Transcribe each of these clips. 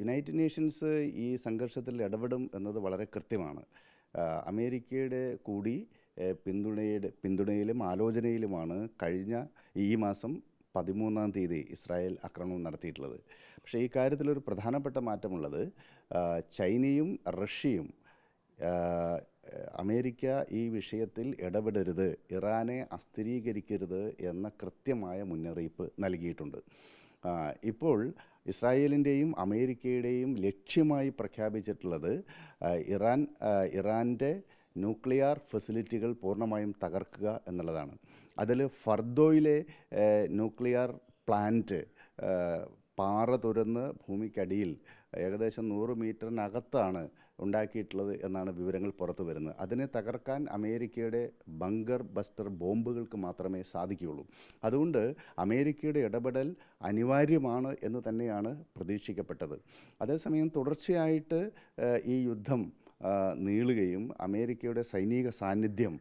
United Nations ഈ സംഘർഷത്തിൽ ഇടപെടും എന്നത് വളരെ കൃത്യമാണ്. അമേരിക്കയുടെ കൂടി പിന്തുണയിലും ആലോചനയിലുമാണ് കഴിഞ്ഞ ഈ മാസം 13-ാം തീയതി ഇസ്രായേൽ ആക്രമണം നടത്തിയിട്ടുള്ളത്. പക്ഷേ ഈ കാര്യത്തിലൊരു പ്രധാനപ്പെട്ട മാറ്റമുള്ളത്, ചൈനയും റഷ്യയും അമേരിക്ക ഈ വിഷയത്തിൽ ഇടപെടരുത്, ഇറാനെ അസ്ഥിരീകരിക്കരുത് എന്ന കൃത്യമായ മുന്നറിയിപ്പ് നൽകിയിട്ടുണ്ട്. ഇപ്പോൾ ഇസ്രായേലിൻ്റെയും അമേരിക്കയുടെയും ലക്ഷ്യമായി പ്രഖ്യാപിച്ചിട്ടുള്ളത് ഇറാൻ്റെ ന്യൂക്ലിയർ ഫെസിലിറ്റികൾ പൂർണ്ണമായും തകർക്കുക എന്നുള്ളതാണ്. അതിൽ ഫർദോയിലെ ന്യൂക്ലിയർ പ്ലാന്റ് പാറ തുരന്ന് ഭൂമിക്കടിയിൽ ഏകദേശം 100 മീറ്ററിനകത്താണ് ഉണ്ടാക്കിയിട്ടുള്ളത് എന്നാണ് വിവരങ്ങൾ പുറത്തു വരുന്നത്. അതിനെ തകർക്കാൻ അമേരിക്കയുടെ ബങ്കർ ബസ്റ്റർ ബോംബുകൾക്ക് മാത്രമേ സാധിക്കുകയുള്ളൂ. അതുകൊണ്ട് അമേരിക്കയുടെ ഇടപെടൽ അനിവാര്യമാണ് എന്ന് തന്നെയാണ് പ്രതീക്ഷിക്കപ്പെട്ടത്. അതേസമയം തുടർച്ചയായിട്ട് ഈ യുദ്ധം നീളുകയും അമേരിക്കയുടെ സൈനിക സാന്നിധ്യം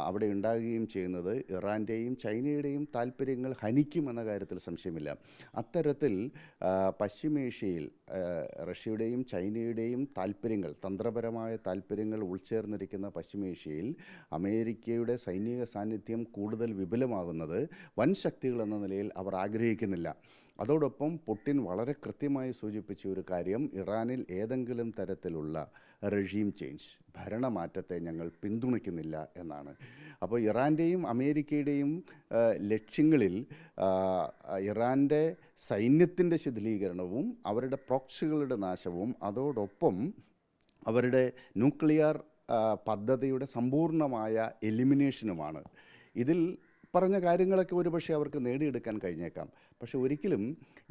അവിടെ ഉണ്ടാകുകയും ചെയ്യുന്നത് ഇറാൻ്റെയും ചൈനയുടെയും താല്പര്യങ്ങൾ ഹനിക്കുമെന്ന കാര്യത്തിൽ സംശയമില്ല. അത്തരത്തിൽ പശ്ചിമേഷ്യയിൽ റഷ്യയുടെയും ചൈനയുടെയും താല്പര്യങ്ങൾ, തന്ത്രപരമായ താല്പര്യങ്ങൾ ഉൾച്ചേർന്നിരിക്കുന്ന പശ്ചിമേഷ്യയിൽ അമേരിക്കയുടെ സൈനിക സാന്നിധ്യം കൂടുതൽ വിപുലമാകുന്നത് വൻ ശക്തികൾ എന്ന നിലയിൽ അവർ ആഗ്രഹിക്കുന്നില്ല. അതോടൊപ്പം പുടിൻ വളരെ കൃത്യമായി സൂചിപ്പിച്ച ഒരു കാര്യം, ഇറാനിൽ ഏതെങ്കിലും തരത്തിലുള്ള റെജീം ചേഞ്ച്, ഭരണമാറ്റത്തെ ഞങ്ങൾ പിന്തുണയ്ക്കുന്നില്ല എന്നാണ്. അപ്പോൾ ഇറാൻ്റെയും അമേരിക്കയുടെയും ലക്ഷ്യങ്ങളിൽ ഇറാൻ്റെ സൈന്യത്തിൻ്റെ ശിഥിലീകരണവും അവരുടെ പ്രോക്സികളുടെ നാശവും അതോടൊപ്പം അവരുടെ ന്യൂക്ലിയർ പദ്ധതിയുടെ സമ്പൂർണ്ണമായ എലിമിനേഷനുമാണ്. ഇതിൽ പറഞ്ഞ കാര്യങ്ങളൊക്കെ ഒരുപക്ഷെ അവർക്ക് നേടിയെടുക്കാൻ കഴിഞ്ഞേക്കാം. പക്ഷെ ഒരിക്കലും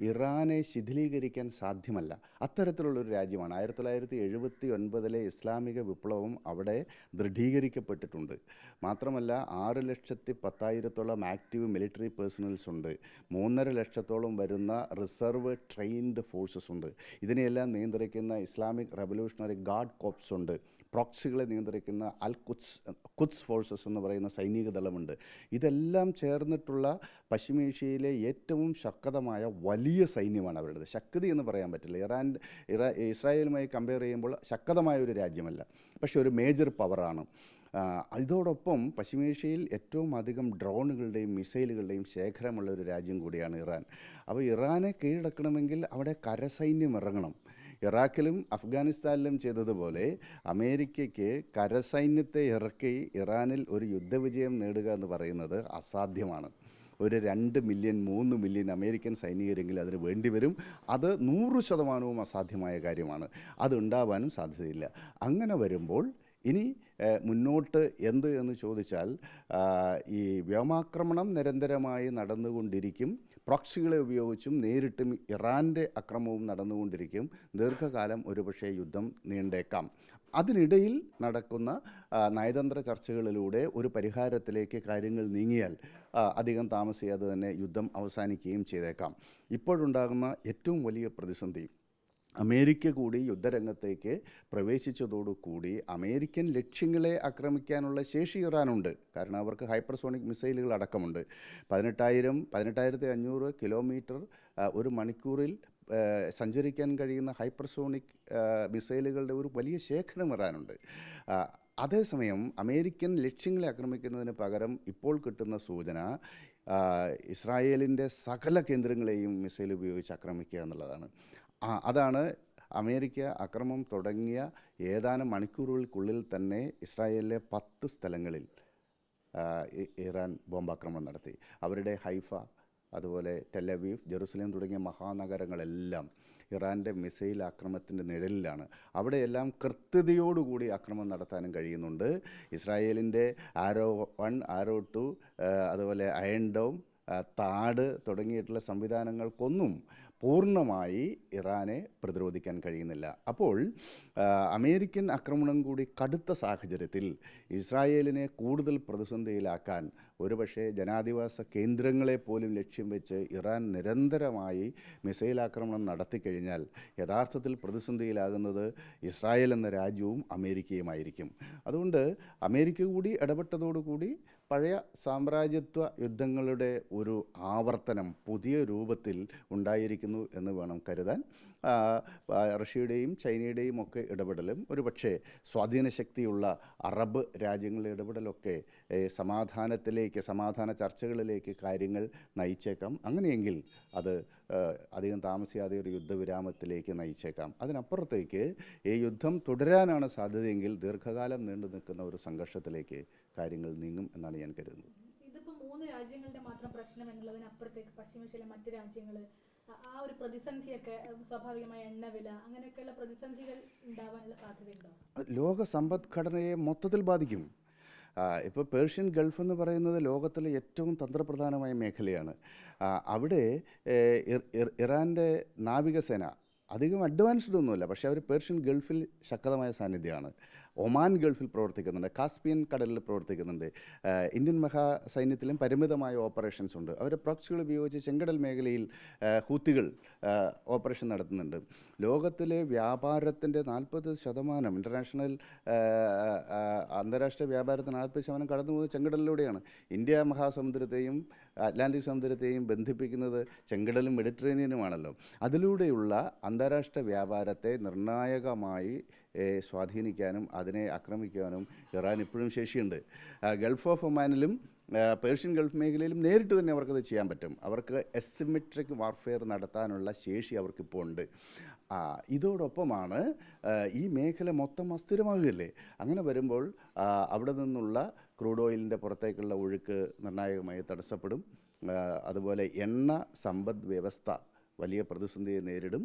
ഇറാനെ ശിഥിലീകരിക്കാൻ സാധ്യമല്ല. അത്തരത്തിലുള്ളൊരു രാജ്യമാണ്. 1979 ഇസ്ലാമിക വിപ്ലവം അവിടെ ദൃഢീകരിക്കപ്പെട്ടിട്ടുണ്ട്. മാത്രമല്ല 6,10,000 ആക്റ്റീവ് മിലിറ്ററി പേഴ്സണൽസ് ഉണ്ട്. 3.5 ലക്ഷത്തോളം വരുന്ന റിസർവ് ട്രെയിൻഡ് ഫോഴ്സസ് ഉണ്ട്. ഇതിനെയെല്ലാം നിയന്ത്രിക്കുന്ന ഇസ്ലാമിക് റവല്യൂഷണറി ഗാർഡ് കോപ്സ് ഉണ്ട്. പ്രോക്സികളെ നിയന്ത്രിക്കുന്ന ഖുദ്സ് ഫോഴ്സസ് എന്ന് പറയുന്ന സൈനിക ദളമുണ്ട്. ഇതെല്ലാം ചേർന്നിട്ടുള്ള പശ്ചിമേഷ്യയിലെ ഏറ്റവും ശക്തമായ വലിയ സൈന്യമാണ് അവരുടേത്. ശക്തി എന്ന് പറയാൻ പറ്റില്ല. ഇസ്രായേലുമായി കമ്പയർ ചെയ്യുമ്പോൾ ശക്തമായ ഒരു രാജ്യമല്ല, പക്ഷെ ഒരു മേജർ പവറാണ്. ഇതോടൊപ്പം പശ്ചിമേഷ്യയിൽ ഏറ്റവും അധികം ഡ്രോണുകളുടെയും മിസൈലുകളുടെയും ശേഖരമുള്ള ഒരു രാജ്യം കൂടിയാണ് ഇറാൻ. അപ്പോൾ ഇറാനെ കീഴടക്കണമെങ്കിൽ അവിടെ കരസൈന്യം ഇറങ്ങണം. ഇറാഖിലും അഫ്ഗാനിസ്ഥാനിലും ചെയ്തതുപോലെ അമേരിക്കയ്ക്ക് കരസൈന്യത്തെ ഇറക്കി ഇറാനിൽ ഒരു യുദ്ധവിജയം നേടുക എന്ന് പറയുന്നത് അസാധ്യമാണ്. ഒരു 2 മില്യൺ 3 മില്യൺ അമേരിക്കൻ സൈനികരെങ്കിലും അതിന് വേണ്ടിവരും. അത് 100% അസാധ്യമായ കാര്യമാണ്. അതുണ്ടാവാനും സാധ്യതയില്ല. അങ്ങനെ വരുമ്പോൾ ഇനി മുന്നോട്ട് എന്ത് എന്ന് ചോദിച്ചാൽ, ഈ വ്യോമാക്രമണം നിരന്തരമായി നടന്നുകൊണ്ടിരിക്കും. പ്രോക്സികളെ ഉപയോഗിച്ചും നേരിട്ടും ഇറാൻ്റെ അക്രമവും നടന്നുകൊണ്ടിരിക്കും. ദീർഘകാലം ഒരുപക്ഷെ യുദ്ധം നീണ്ടേക്കാം. അതിനിടയിൽ നടക്കുന്ന നയതന്ത്ര ചർച്ചകളിലൂടെ ഒരു പരിഹാരത്തിലേക്ക് കാര്യങ്ങൾ നീങ്ങിയാൽ അധികം താമസിയാതെ തന്നെ യുദ്ധം അവസാനിക്കുകയും ചെയ്തേക്കാം. ഇപ്പോഴുണ്ടാകുന്ന ഏറ്റവും വലിയ പ്രതിസന്ധി, അമേരിക്ക കൂടി യുദ്ധരംഗത്തേക്ക് പ്രവേശിച്ചതോടുകൂടി അമേരിക്കൻ ലക്ഷ്യങ്ങളെ ആക്രമിക്കാനുള്ള ശേഷി ഇറാനുണ്ട്. കാരണം അവർക്ക് ഹൈപ്പർസോണിക് മിസൈലുകൾ അടക്കമുണ്ട്. 18,500 കിലോമീറ്റർ ഒരു മണിക്കൂറിൽ സഞ്ചരിക്കാൻ കഴിയുന്ന ഹൈപ്പർസോണിക് മിസൈലുകളുടെ ഒരു വലിയ ശേഖരം ഇറാനുണ്ട്. അതേസമയം അമേരിക്കൻ ലക്ഷ്യങ്ങളെ ആക്രമിക്കുന്നതിന് പകരം ഇപ്പോൾ കിട്ടുന്ന സൂചന ഇസ്രായേലിൻ്റെ സകല കേന്ദ്രങ്ങളെയും മിസൈൽ ഉപയോഗിച്ച് ആക്രമിക്കുക എന്നുള്ളതാണ്. അതാണ് അമേരിക്ക അക്രമം തുടങ്ങിയ ഏതാനും മണിക്കൂറുകൾക്കുള്ളിൽ തന്നെ ഇസ്രായേലിലെ 10 സ്ഥലങ്ങളിൽ ഇറാൻ ബോംബാക്രമണം നടത്തി. അവരുടെ ഹൈഫ, അതുപോലെ ടെലവീവ്, ജെറുസലേം തുടങ്ങിയ മഹാനഗരങ്ങളെല്ലാം ഇറാൻ്റെ മിസൈൽ ആക്രമണത്തിൻ്റെ നിഴലിലാണ്. അവിടെയെല്ലാം കൃത്യതയോടുകൂടി ആക്രമണം നടത്താനും കഴിയുന്നുണ്ട്. ഇസ്രായേലിൻ്റെ ആരോ 1, ആരോ 2, അതുപോലെ അയൺ ഡോം, താഡ് തുടങ്ങിയിട്ടുള്ള സംവിധാനങ്ങൾക്കൊന്നും പൂർണ്ണമായി ഇറാനെ പ്രതിരോധിക്കാൻ കഴിയുന്നില്ല. അപ്പോൾ അമേരിക്കൻ ആക്രമണം കൂടി കടുത്ത സാഹചര്യത്തിൽ ഇസ്രായേലിനെ കൂടുതൽ പ്രതിസന്ധിയിലാക്കാൻ ഒരുപക്ഷെ ജനാധിവാസ കേന്ദ്രങ്ങളെ പോലും ലക്ഷ്യം വെച്ച് ഇറാൻ നിരന്തരമായി മിസൈൽ ആക്രമണം നടത്തിക്കഴിഞ്ഞാൽ യഥാർത്ഥത്തിൽ പ്രതിസന്ധിയിലാകുന്നത് ഇസ്രായേൽ എന്ന രാജ്യവും അമേരിക്കയുമായിരിക്കും. അതുകൊണ്ട് അമേരിക്ക കൂടി ഇടപെട്ടതോടുകൂടി പഴയ സാമ്രാജ്യത്വ യുദ്ധങ്ങളുടെ ഒരു ആവർത്തനം പുതിയ രൂപത്തിൽ ഉണ്ടായിരിക്കുന്നു എന്ന് വേണം കരുതാൻ. റഷ്യയുടെയും ചൈനയുടെയും ഒക്കെ ഇടപെടലും ഒരുപക്ഷെ സ്വാധീന ശക്തിയുള്ള അറബ് രാജ്യങ്ങളുടെ ഇടപെടലൊക്കെ സമാധാന ചർച്ചകളിലേക്ക് കാര്യങ്ങൾ നയിച്ചേക്കാം. അങ്ങനെയെങ്കിൽ അത് അധികം താമസിയാതെ ഒരു യുദ്ധവിരാമത്തിലേക്ക് നയിച്ചേക്കാം. അതിനപ്പുറത്തേക്ക് ഈ യുദ്ധം തുടരാനാണ് സാധ്യതയെങ്കിൽ ദീർഘകാലം നീണ്ടു നിൽക്കുന്ന ഒരു സംഘർഷത്തിലേക്ക് കാര്യങ്ങൾ നീങ്ങും എന്നാണ് ഞാൻ കരുതുന്നത്. ഇതിപ്പോൾ 3 രാജ്യങ്ങളുടെ മാത്രം പ്രശ്നം എന്നുള്ളതിനപ്പുറത്തേക്ക് പശ്ചിമേഷ്യയിലെ മറ്റ് രാജ്യങ്ങൾ ആ ഒരു പ്രതിസന്ധിയൊക്കെ സ്വാഭാവികമായ എണ്ണവില അങ്ങനെയൊക്കെയുള്ള പ്രതിസന്ധികൾ ഉണ്ടാവാനുള്ള സാധ്യതയുണ്ടോ? ലോക സമ്പദ്ഘടനയെ മൊത്തത്തിൽ ബാധിക്കും. ഇപ്പോൾ പേർഷ്യൻ ഗൾഫ് എന്ന് പറയുന്നത് ലോകത്തിലെ ഏറ്റവും തന്ത്രപ്രധാനമായ മേഖലയാണ്. അവിടെ ഇറാൻ്റെ നാവികസേന അധികം അഡ്വാൻസ്ഡ് ഒന്നുമില്ല, പക്ഷേ അവർ പേർഷ്യൻ ഗൾഫിൽ ശക്തമായ സാന്നിധ്യമാണ്. ഒമാൻ ഗൾഫിൽ പ്രവർത്തിക്കുന്നുണ്ട്, കാസ്പിയൻ കടലിൽ പ്രവർത്തിക്കുന്നുണ്ട്. ഇന്ത്യൻ മഹാസൈന്യത്തിലും പരിമിതമായ ഓപ്പറേഷൻസ് ഉണ്ട്. അവർ പ്രോക്സികൾ ഉപയോഗിച്ച് ചെങ്കടൽ മേഖലയിൽ ഹൂത്തികൾ ഓപ്പറേഷൻ നടത്തുന്നുണ്ട്. ലോകത്തിലെ വ്യാപാരത്തിൻ്റെ 40% ഇൻ്റർനാഷണൽ അന്താരാഷ്ട്ര വ്യാപാരത്തിന് 40% കടന്നു പോകുന്നത് ചെങ്കടലിലൂടെയാണ്. ഇന്ത്യ മഹാസമുദ്രത്തെയും അറ്റ്ലാന്റിക് സമുദ്രത്തെയും ബന്ധിപ്പിക്കുന്നത് ചെങ്കടലും മെഡിറ്ററേനിയനുമാണല്ലോ. അതിലൂടെയുള്ള അന്താരാഷ്ട്ര വ്യാപാരത്തെ നിർണായകമായി സ്വാധീനിക്കാനും അതിനെ ആക്രമിക്കാനും ഇറാൻ ഇപ്പോഴും ശേഷിയുണ്ട്. ഗൾഫ് ഓഫ് ഒമാനിലും പേർഷ്യൻ ഗൾഫ് മേഖലയിലും നേരിട്ട് തന്നെ അവർക്കത് ചെയ്യാൻ പറ്റും. അവർക്ക് എസിമെട്രിക് വാർഫെയർ നടത്താനുള്ള ശേഷി അവർക്കിപ്പോൾ ഉണ്ട്. ഇതോടൊപ്പമാണ് ഈ മേഖല മൊത്തം അസ്ഥിരമാകുകയല്ലേ. അങ്ങനെ വരുമ്പോൾ അവിടെ നിന്നുള്ള ക്രൂഡ് ഓയിലിൻ്റെ പുറത്തേക്കുള്ള ഒഴുക്ക് നിർണായകമായി തടസ്സപ്പെടും. അതുപോലെ എണ്ണ സമ്പദ് വ്യവസ്ഥ വലിയ പ്രതിസന്ധിയെ നേരിടും.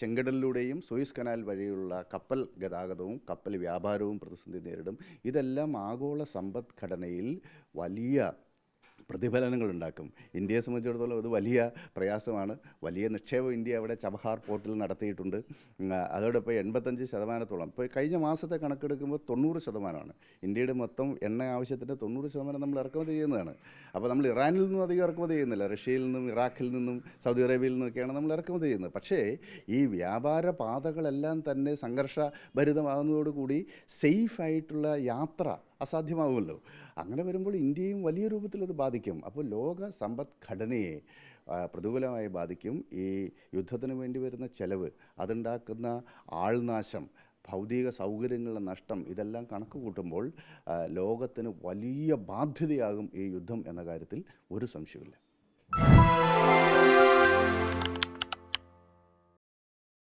ചെങ്കടലിലൂടെയും സൂയിസ് കനാൽ വഴിയുള്ള കപ്പൽ ഗതാഗതവും കപ്പൽ വ്യാപാരവും പ്രതിസന്ധി നേരിടും. ഇതെല്ലാം ആഗോള സമ്പദ്ഘടനയിൽ വലിയ പ്രതിഫലനങ്ങളുണ്ടാക്കും. ഇന്ത്യയെ സംബന്ധിച്ചിടത്തോളം അത് വലിയ പ്രയാസമാണ്. വലിയ നിക്ഷേപം ഇന്ത്യ അവിടെ ചബഹാർ പോർട്ടിൽ നടത്തിയിട്ടുണ്ട്. അതോടൊപ്പം 85%, ഇപ്പോൾ കഴിഞ്ഞ മാസത്തെ കണക്കെടുക്കുമ്പോൾ 90%. ഇന്ത്യയുടെ മൊത്തം എണ്ണ ആവശ്യത്തിൻ്റെ 90% നമ്മൾ ഇറക്കുമതി ചെയ്യുന്നതാണ്. അപ്പോൾ നമ്മൾ ഇറാനിൽ നിന്നും അധികം ഇറക്കുമതി ചെയ്യുന്നില്ല. റഷ്യയിൽ നിന്നും ഇറാഖിൽ നിന്നും സൗദി അറേബ്യയിൽ നിന്നൊക്കെയാണ് നമ്മൾ ഇറക്കുമതി ചെയ്യുന്നത്. പക്ഷേ ഈ വ്യാപാര പാതകളെല്ലാം തന്നെ സംഘർഷഭരിതമാകുന്നതോടുകൂടി സേഫായിട്ടുള്ള യാത്ര അസാധ്യമാകുമല്ലോ. അങ്ങനെ വരുമ്പോൾ ഇന്ത്യയും വലിയ രൂപത്തിൽ അത് ബാധിക്കും. അപ്പോൾ ലോക സമ്പദ്ഘടനയെ പ്രതികൂലമായി ബാധിക്കും. ഈ യുദ്ധത്തിന് വേണ്ടി വരുന്ന ചെലവ്, അതുണ്ടാക്കുന്ന ആൾനാശം, ഭൗതിക സൗകര്യങ്ങളുടെ നഷ്ടം, ഇതെല്ലാം കണക്ക് കൂട്ടുമ്പോൾ ലോകത്തിന് വലിയ ബാധ്യതയാകും ഈ യുദ്ധം എന്ന കാര്യത്തിൽ ഒരു സംശയമില്ല.